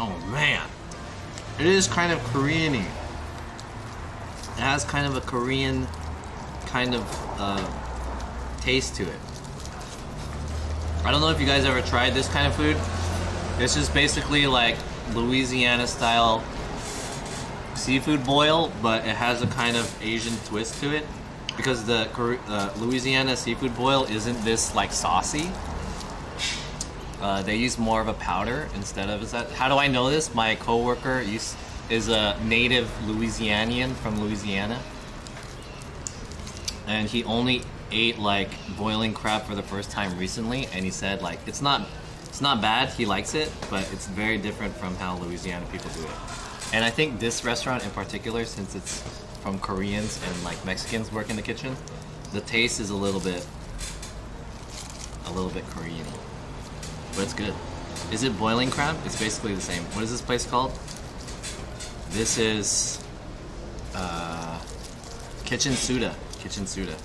Oh man, it is kind of Korean-y. It has kind of a Korean kind of taste to it. I don't know if you guys ever tried this kind of food. This is basically like Louisiana style seafood boil, but it has a kind of Asian twist to it because the Louisiana seafood boil isn't this like saucy. They use more of a powder instead of that. How do I know this? My coworker is a native Louisianian from Louisiana, and he only ate like boiling crab for the first time recently, and he said like it's not bad. He likes it, but it's very different from how Louisiana people do it. And I think this restaurant in particular, since it's from Koreans and like Mexicans work in the kitchen, the taste is a little bit Korean-y. But it's good. Is it boiling crab? It's basically the same. What is this place called? This is Kitchen Suda. Kitchen Suda.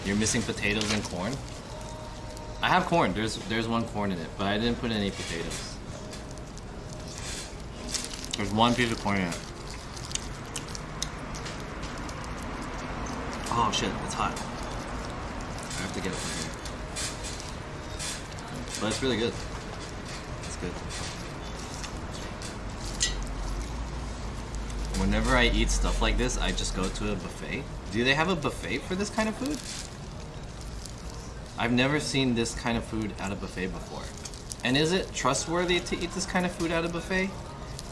You're missing potatoes and corn? I have corn. There's one corn in it, but I didn't put any potatoes. There's one piece of corn in it. Oh shit, it's hot. I have to get it from here. But it's really good. It's good. Whenever I eat stuff like this, I just go to a buffet. Do they have a buffet for this kind of food? I've never seen this kind of food at a buffet before. And is it trustworthy to eat this kind of food at a buffet?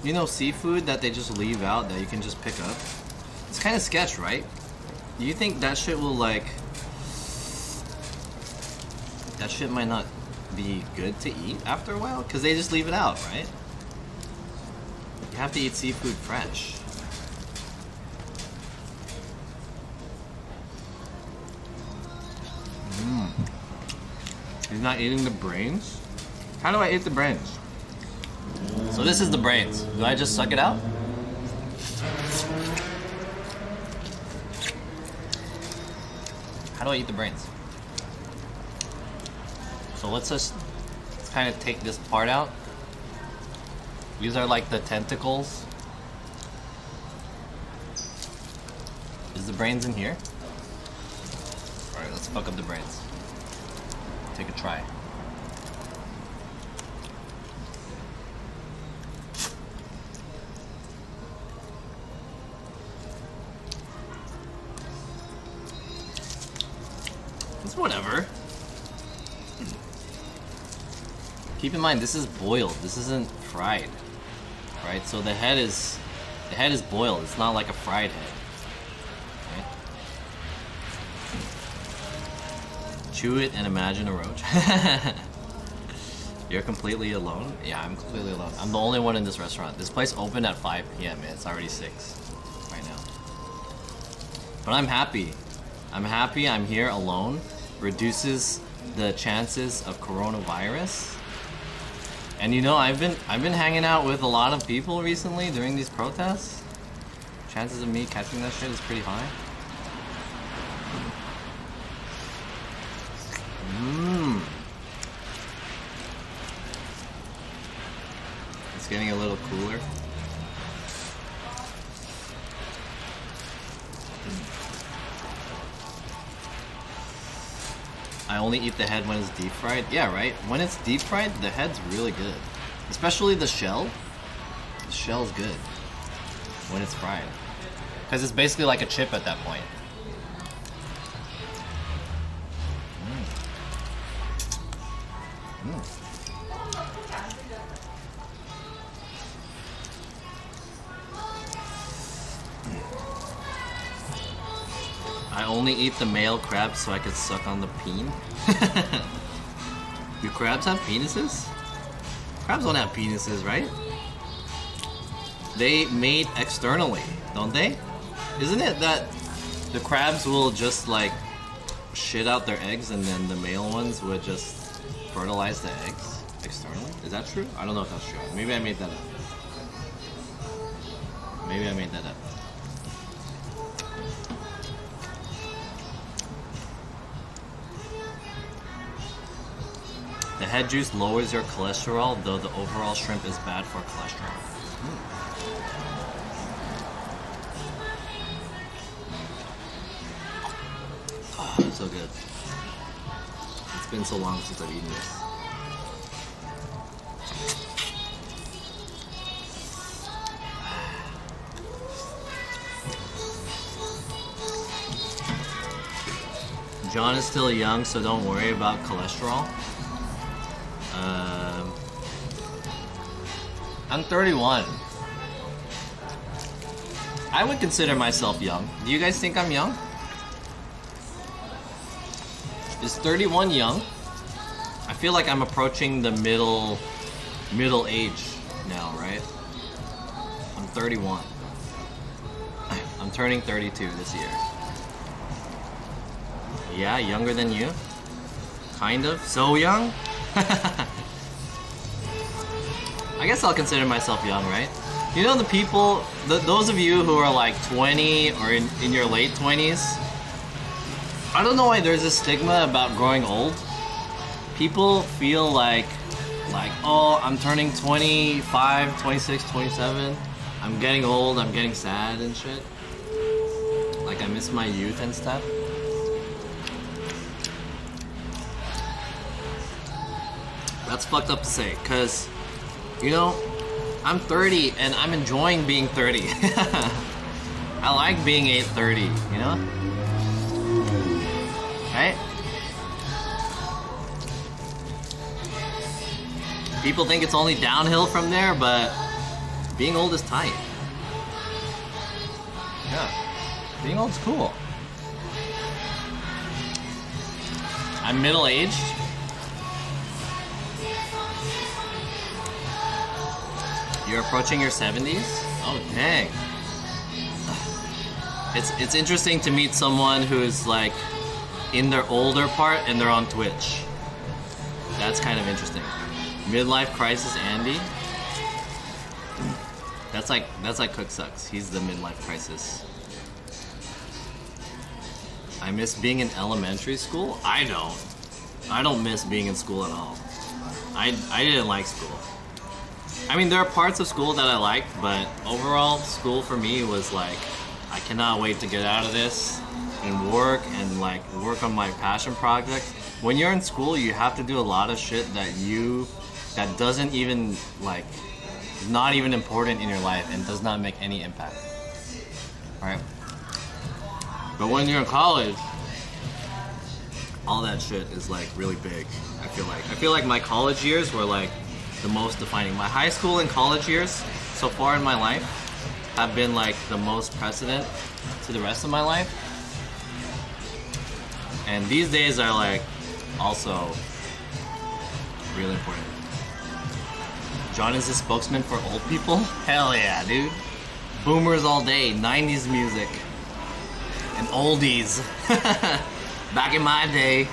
You know, seafood that they just leave out that you can just pick up? It's kind of sketch, right? Do you think that shit will like... That shit might not be good to eat after a while? Because they just leave it out, right? You have to eat seafood fresh. He's not eating the brains? How do I eat the brains? So this is the brains. Do I just suck it out? How do I eat the brains? So let's kind of take this part out. These are like the tentacles. Is the brains in here? Alright, let's fuck up the brains. Take a try. It's whatever. Keep in mind, this is boiled. This isn't fried, right? So the head is boiled. It's not like a fried head. Right? Chew it and imagine a roach. You're completely alone? Yeah, I'm completely alone. I'm the only one in this restaurant. This place opened at 5 p.m. and it's already 6 right now. But I'm happy. I'm happy I'm here alone. Reduces the chances of coronavirus. And you know, I've been hanging out with a lot of people recently during these protests. Chances of me catching that shit is pretty high. It's getting a little cooler. I only eat the head when it's deep fried. Yeah, right? When it's deep fried, the head's really good. Especially the shell. The shell's good when it's fried. Because it's basically like a chip at that point. I only eat the male crabs so I could suck on the peen. Do crabs have penises? Crabs don't have penises, right? They mate externally, don't they? Isn't it that the crabs will just like shit out their eggs and then the male ones would just fertilize the eggs externally? Is that true? I don't know if that's true. Maybe I made that up. Maybe I made that up. The head juice lowers your cholesterol, though the overall shrimp is bad for cholesterol. Oh, so good. It's been so long since I've eaten this. John is still young, so don't worry about cholesterol. I'm 31. I would consider myself young. Do you guys think I'm young? Is 31 young? I feel like I'm approaching the middle age now, right? I'm 31. I'm turning 32 this year. Yeah, younger than you? Kind of? So young? I guess I'll consider myself young, right? You know the people, those of you who are like 20 or in your late 20s, I don't know why there's a stigma about growing old. People feel like, oh, I'm turning 25, 26, 27. I'm getting old, I'm getting sad and shit. Like I miss my youth and stuff. That's fucked up to say, cause, you know, I'm 30 and I'm enjoying being 30. I like being 30, you know? Right? People think it's only downhill from there, but being old is tight. Yeah, being old's cool. I'm middle-aged. You're approaching your 70s? Oh, dang. It's interesting to meet someone who's like in their older part and they're on Twitch. That's kind of interesting. Midlife crisis Andy. That's like Cook Sucks. He's the midlife crisis. I miss being in elementary school? I don't miss being in school at all. I didn't like school. I mean, there are parts of school that I liked, but overall, school for me was like, I cannot wait to get out of this and work on my passion project. When you're in school, you have to do a lot of shit that doesn't even, like, not even important in your life and does not make any impact. Right? But when you're in college, all that shit is like really big. I feel like my college years were like the most defining. My high school and college years so far in my life have been like the most precedent to the rest of my life. And these days are like also really important. John is a spokesman for old people? Hell yeah, dude. Boomers all day, 90s music. And oldies. Back in my day,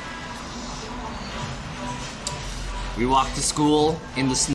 we walked to school in the snow.